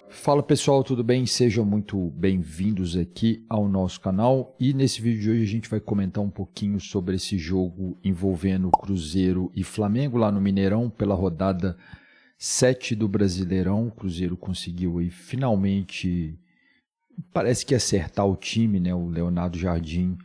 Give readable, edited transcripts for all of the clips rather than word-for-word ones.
Fala pessoal, tudo bem? Sejam muito bem-vindos aqui ao nosso canal e nesse vídeo de hoje a gente vai comentar um pouquinho sobre esse jogo envolvendo Cruzeiro e Flamengo lá no Mineirão pela rodada 7 do Brasileirão. O Cruzeiro conseguiu aí finalmente, parece que acertar o time, né? O Leonardo Jardim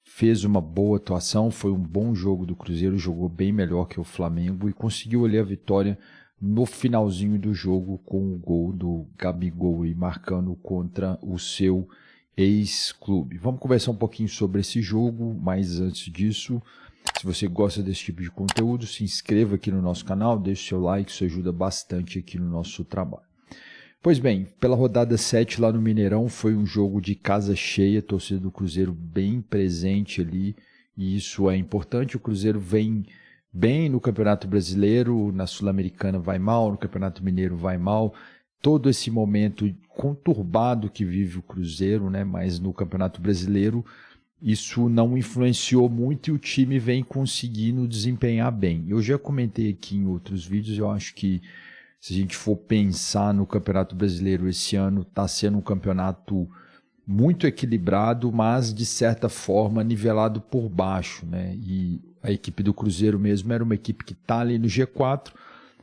fez uma boa atuação, foi um bom jogo do Cruzeiro, jogou bem melhor que o Flamengo e conseguiu ali a vitória no finalzinho do jogo com o gol do Gabigol e marcando contra o seu ex-clube. Vamos conversar um pouquinho sobre esse jogo, mas antes disso, se você gosta desse tipo de conteúdo, se inscreva aqui no nosso canal, deixe seu like, isso ajuda bastante aqui no nosso trabalho. Pois bem, pela rodada 7 lá no Mineirão foi um jogo de casa cheia, a torcida do Cruzeiro bem presente ali, e isso é importante. O Cruzeiro vem bem no Campeonato Brasileiro, na Sul-Americana vai mal, no Campeonato Mineiro vai mal, todo esse momento conturbado que vive o Cruzeiro, né? Mas no Campeonato Brasileiro isso não influenciou muito e o time vem conseguindo desempenhar bem. Eu já comentei aqui em outros vídeos, eu acho que se a gente for pensar no Campeonato Brasileiro esse ano, está sendo um campeonato muito equilibrado, mas de certa forma nivelado por baixo, né? E a equipe do Cruzeiro mesmo era uma equipe que está ali no G4,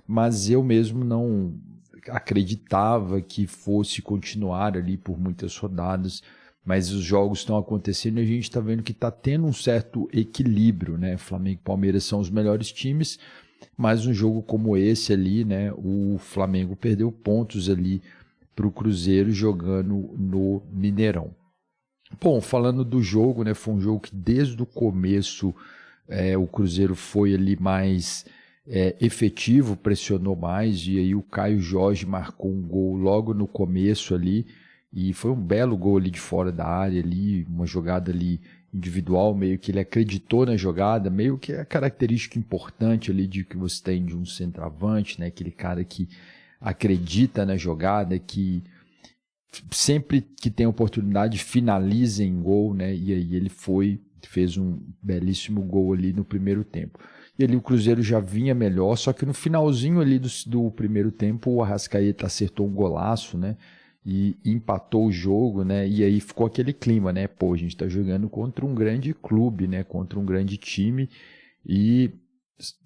mas eu mesmo não acreditava que fosse continuar ali por muitas rodadas, mas os jogos estão acontecendo e a gente está vendo que está tendo um certo equilíbrio, né? Flamengo e Palmeiras são os melhores times, mas um jogo como esse ali, né? O Flamengo perdeu pontos ali para o Cruzeiro jogando no Mineirão. Bom, falando do jogo, né? Foi um jogo que desde o começo o Cruzeiro foi ali mais efetivo, pressionou mais, e aí o Caio Jorge marcou um gol logo no começo ali, e foi um belo gol ali de fora da área, ali, uma jogada ali individual, meio que ele acreditou na jogada, meio que é a característica importante ali de que você tem de um centroavante, né? Aquele cara que acredita na jogada, que sempre que tem oportunidade finaliza em gol, né? E aí ele fez um belíssimo gol ali no primeiro tempo. E ali o Cruzeiro já vinha melhor, só que no finalzinho ali do primeiro tempo o Arrascaeta acertou um golaço, né? E empatou o jogo, né? E aí ficou aquele clima, né? Pô, a gente tá jogando contra um grande clube, né? Contra um grande time e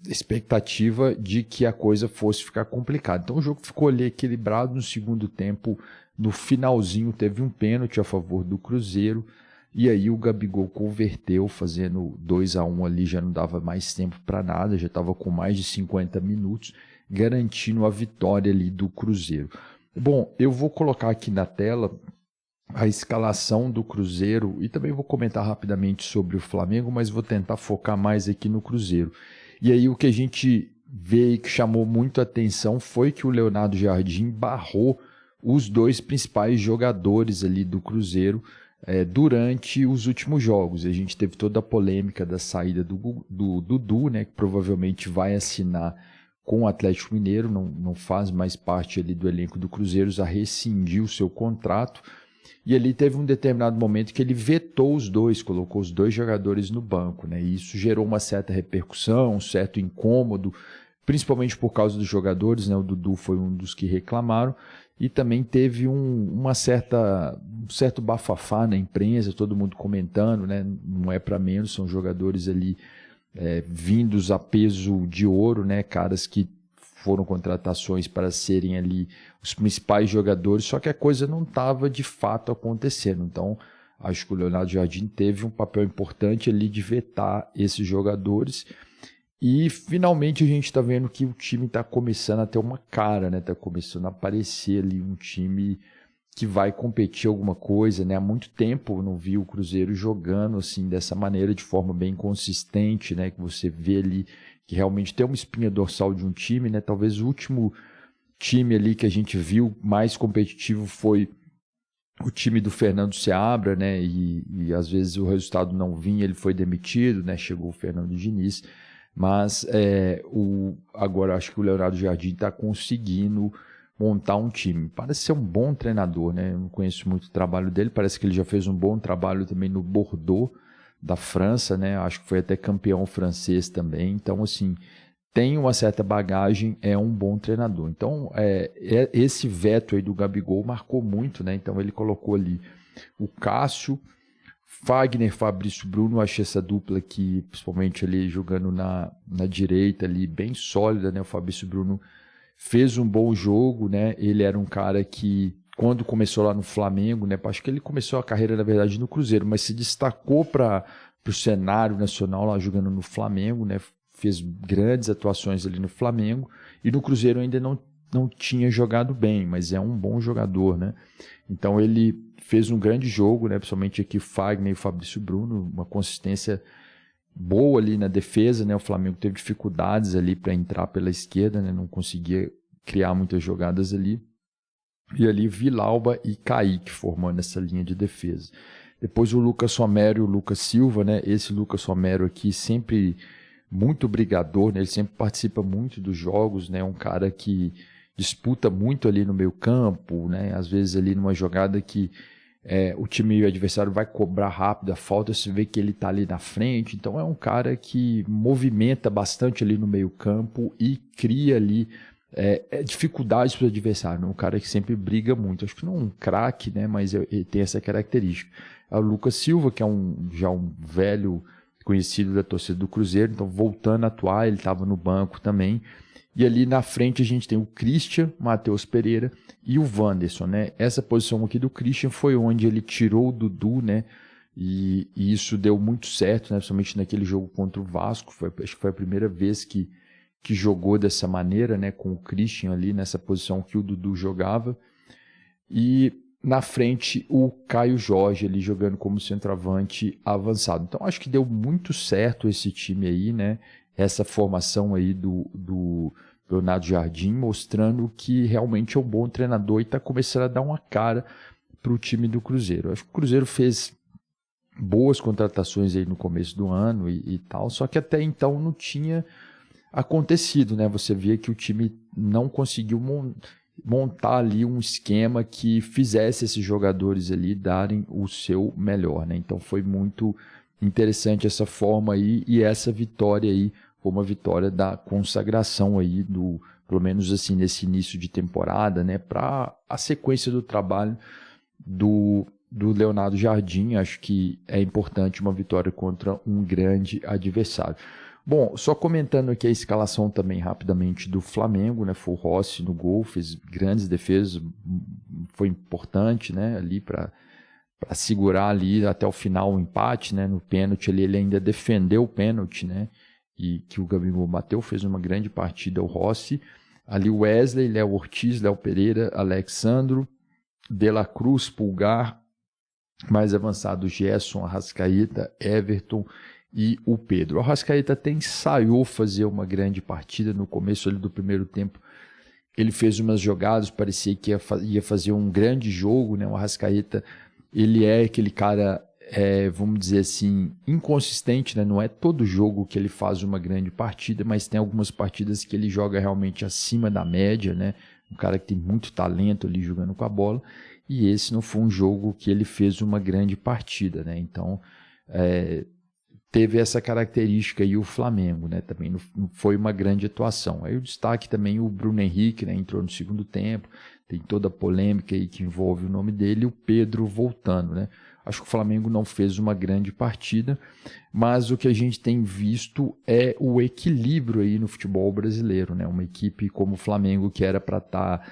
expectativa de que a coisa fosse ficar complicada. Então o jogo ficou ali equilibrado no segundo tempo. No finalzinho teve um pênalti a favor do Cruzeiro e aí o Gabigol converteu, fazendo 2-1 ali, já não dava mais tempo para nada, já estava com mais de 50 minutos, garantindo a vitória ali do Cruzeiro. Bom, eu vou colocar aqui na tela a escalação do Cruzeiro e também vou comentar rapidamente sobre o Flamengo, mas vou tentar focar mais aqui no Cruzeiro. E aí o que a gente vê e que chamou muito a atenção foi que o Leonardo Jardim barrou os dois principais jogadores ali do Cruzeiro durante os últimos jogos. A gente teve toda a polêmica da saída do Dudu, né, que provavelmente vai assinar com o Atlético Mineiro, não faz mais parte ali do elenco do Cruzeiro, já rescindiu o seu contrato. E ali teve um determinado momento que ele vetou os dois, colocou os dois jogadores no banco, né? E isso gerou uma certa repercussão, um certo incômodo, principalmente por causa dos jogadores, né? O Dudu foi um dos que reclamaram, e também teve um certo bafafá na imprensa, todo mundo comentando, né? Não é para menos, são jogadores ali vindos a peso de ouro, né? Caras que foram contratações para serem ali os principais jogadores, só que a coisa não estava de fato acontecendo. Então, acho que o Leonardo Jardim teve um papel importante ali de vetar esses jogadores. E finalmente a gente está vendo que o time está começando a ter uma cara, né? Está começando a aparecer ali um time que vai competir alguma coisa, né? Há muito tempo eu não vi o Cruzeiro jogando assim dessa maneira, de forma bem consistente, né? Que você vê ali que realmente tem uma espinha dorsal de um time, né? Talvez o último time ali que a gente viu mais competitivo foi o time do Fernando Seabra, né? E às vezes o resultado não vinha, ele foi demitido, né? Chegou o Fernando Diniz, mas agora acho que o Leonardo Jardim está conseguindo montar um time. Parece ser um bom treinador, né? Eu não conheço muito o trabalho dele, parece que ele já fez um bom trabalho também no Bordeaux da França, né? Acho que foi até campeão francês também. Então, assim, tem uma certa bagagem, é um bom treinador. Então, esse veto aí do Gabigol marcou muito, né? Então, ele colocou ali o Cássio, Fagner, Fabrício, Bruno. Achei essa dupla aqui, principalmente ali jogando na direita ali, bem sólida, né? O Fabrício Bruno fez um bom jogo, né? Ele era um cara que, quando começou lá no Flamengo, né? Acho que ele começou a carreira, na verdade, no Cruzeiro, mas se destacou para o cenário nacional lá jogando no Flamengo, né? Fez grandes atuações ali no Flamengo, e no Cruzeiro ainda não tinha jogado bem, mas é um bom jogador, né? Então ele fez um grande jogo, né? Principalmente aqui o Fagner e o Fabrício Bruno, uma consistência boa ali na defesa, né? O Flamengo teve dificuldades ali para entrar pela esquerda, né? Não conseguia criar muitas jogadas ali. E ali Vilauba e Kaique formando essa linha de defesa. Depois o Lucas Romero e o Lucas Silva, né? Esse Lucas Romero aqui sempre muito brigador, né? Ele sempre participa muito dos jogos, né? Um cara que disputa muito ali no meio campo, né? Às vezes ali numa jogada que o time adversário vai cobrar rápido a falta, você vê que ele está ali na frente. Então é um cara que movimenta bastante ali no meio campo e cria ali dificuldades para o adversário, né? Um cara que sempre briga muito. Acho que não é um craque, né? Mas ele tem essa característica. O Lucas Silva, que é já um velho conhecido da torcida do Cruzeiro, então voltando a atuar, ele estava no banco também. E ali na frente a gente tem o Christian, Matheus Pereira e o Wanderson, né? Essa posição aqui do Christian foi onde ele tirou o Dudu, né? E isso deu muito certo, né? Principalmente naquele jogo contra o Vasco. Acho que foi a primeira vez que jogou dessa maneira, né? Com o Christian ali nessa posição que o Dudu jogava. E na frente o Caio Jorge ali jogando como centroavante avançado. Então acho que deu muito certo esse time aí, né? Essa formação aí do Leonardo Jardim, mostrando que realmente é um bom treinador e está começando a dar uma cara para o time do Cruzeiro. Acho que o Cruzeiro fez boas contratações aí no começo do ano e tal, só que até então não tinha acontecido, né? Você via que o time não conseguiu montar ali um esquema que fizesse esses jogadores ali darem o seu melhor, né? Então foi muito interessante essa forma aí, e essa vitória aí foi uma vitória da consagração aí pelo menos assim nesse início de temporada, né? Para a sequência do trabalho do Leonardo Jardim. Acho que é importante uma vitória contra um grande adversário. Bom, só comentando aqui a escalação também rapidamente do Flamengo, né? Foi o Rossi no gol, fez grandes defesas, foi importante, né? Ali para segurar ali até o final o empate, né? No pênalti ali, ele ainda defendeu o pênalti, né? E que o Gabigol bateu, fez uma grande partida o Rossi. Ali o Wesley, Léo Ortiz, Léo Pereira, Alexandro, De La Cruz, Pulgar, mais avançado Gerson, Arrascaeta, Everton e o Pedro. O Arrascaeta até ensaiou fazer uma grande partida no começo ali do primeiro tempo. Ele fez umas jogadas, parecia que ia fazer um grande jogo, né? O Arrascaeta, ele é aquele cara, vamos dizer assim, inconsistente, né? Não é todo jogo que ele faz uma grande partida, mas tem algumas partidas que ele joga realmente acima da média, né? Um cara que tem muito talento ali jogando com a bola, e esse não foi um jogo que ele fez uma grande partida, né? Então, teve essa característica aí o Flamengo, né? Também não foi uma grande atuação. Aí o destaque também o Bruno Henrique, né? Entrou no segundo tempo, tem toda a polêmica aí que envolve o nome dele, e o Pedro voltando, né? Acho que o Flamengo não fez uma grande partida, mas o que a gente tem visto é o equilíbrio aí no futebol brasileiro, né? Uma equipe como o Flamengo, que era para estar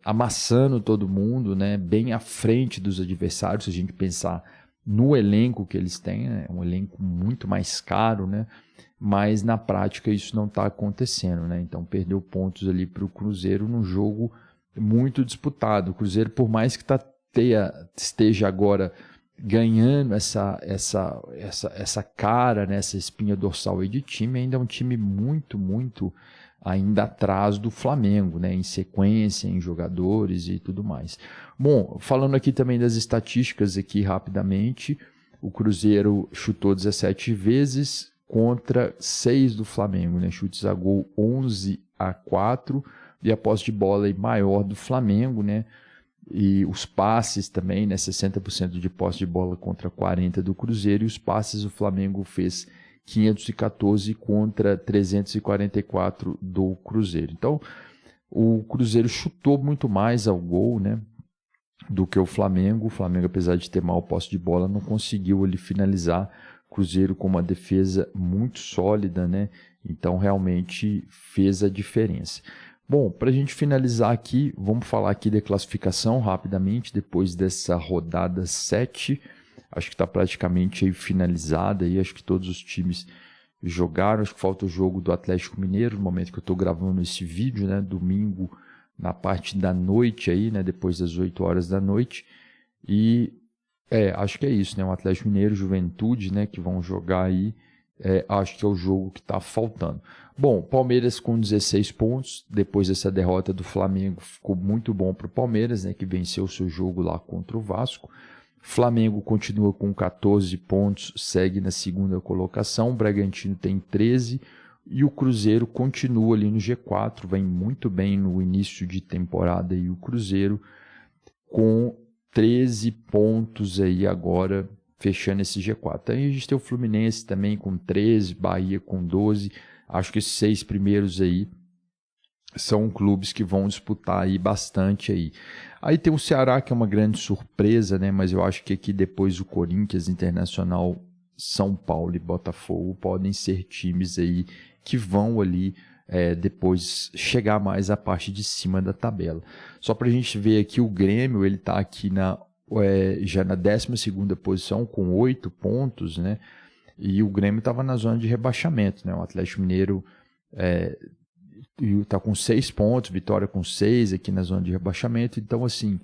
amassando todo mundo, né? Bem à frente dos adversários, se a gente pensar no elenco que eles têm, né? Um elenco muito mais caro, né? Mas na prática isso não está acontecendo, né? Então perdeu pontos ali para o Cruzeiro num jogo muito disputado. O Cruzeiro, por mais que esteja agora ganhando essa cara, né? Essa espinha dorsal aí de time, ainda é um time muito, muito ainda atrás do Flamengo, né? Em sequência, em jogadores e tudo mais. Bom, falando aqui também das estatísticas aqui rapidamente, o Cruzeiro chutou 17 vezes contra 6 do Flamengo, né? Chutes a gol 11-4, e a posse de bola aí maior do Flamengo, né? E os passes também, né? 60% de posse de bola contra 40% do Cruzeiro, e os passes o Flamengo fez 514 contra 344 do Cruzeiro. Então, o Cruzeiro chutou muito mais ao gol, né, do que o Flamengo. O Flamengo, apesar de ter mau posse de bola, não conseguiu ali finalizar. O Cruzeiro com uma defesa muito sólida, né? Então, realmente fez a diferença. Bom, para a gente finalizar aqui, vamos falar aqui da classificação rapidamente, depois dessa rodada 7. Acho que está praticamente aí finalizada, aí, acho que todos os times jogaram. Acho que falta o jogo do Atlético Mineiro, no momento que eu estou gravando esse vídeo, né? Domingo, na parte da noite aí, né? Depois das 8 horas da noite. E acho que é isso, né? O Atlético Mineiro, Juventude, né? Que vão jogar aí. Acho que é o jogo que está faltando. Bom, Palmeiras com 16 pontos, depois dessa derrota do Flamengo, ficou muito bom para o Palmeiras, né? Que venceu o seu jogo lá contra o Vasco. Flamengo continua com 14 pontos, segue na segunda colocação. O Bragantino tem 13 e o Cruzeiro continua ali no G4, vem muito bem no início de temporada e o Cruzeiro com 13 pontos aí agora, fechando esse G4. Aí a gente tem o Fluminense também com 13, Bahia com 12. Acho que esses 6 primeiros aí são clubes que vão disputar aí bastante aí. Aí tem o Ceará, que é uma grande surpresa, né? Mas eu acho que aqui depois o Corinthians, Internacional, São Paulo e Botafogo podem ser times aí que vão ali depois chegar mais à parte de cima da tabela. Só para a gente ver aqui, o Grêmio, ele está aqui já na 12ª posição com 8 pontos, né? E o Grêmio estava na zona de rebaixamento, né? O Atlético Mineiro está com 6 pontos, Vitória com 6 aqui na zona de rebaixamento. Então, assim,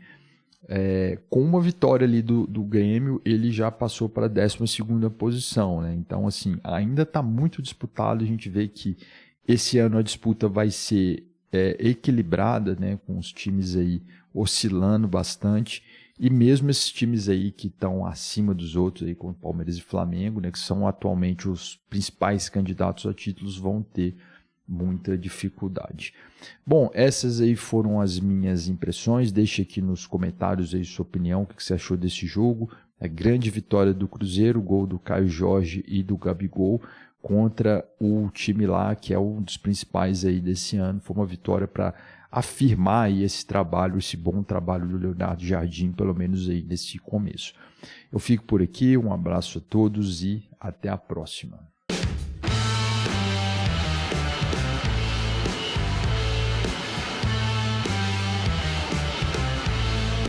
com uma vitória ali do Grêmio, ele já passou para a 12ª posição, né? Então, assim, ainda está muito disputado. A gente vê que esse ano a disputa vai ser equilibrada, né? Com os times aí oscilando bastante. E mesmo esses times aí que estão acima dos outros, aí, como Palmeiras e Flamengo, né? Que são atualmente os principais candidatos a títulos, vão ter muita dificuldade. Bom, essas aí foram as minhas impressões. Deixe aqui nos comentários aí sua opinião, o que você achou desse jogo. A grande vitória do Cruzeiro, gol do Caio Jorge e do Gabigol contra o time lá, que é um dos principais aí desse ano. Foi uma vitória para afirmar aí esse trabalho, esse bom trabalho do Leonardo Jardim, pelo menos aí nesse começo. Eu fico por aqui, um abraço a todos e até a próxima.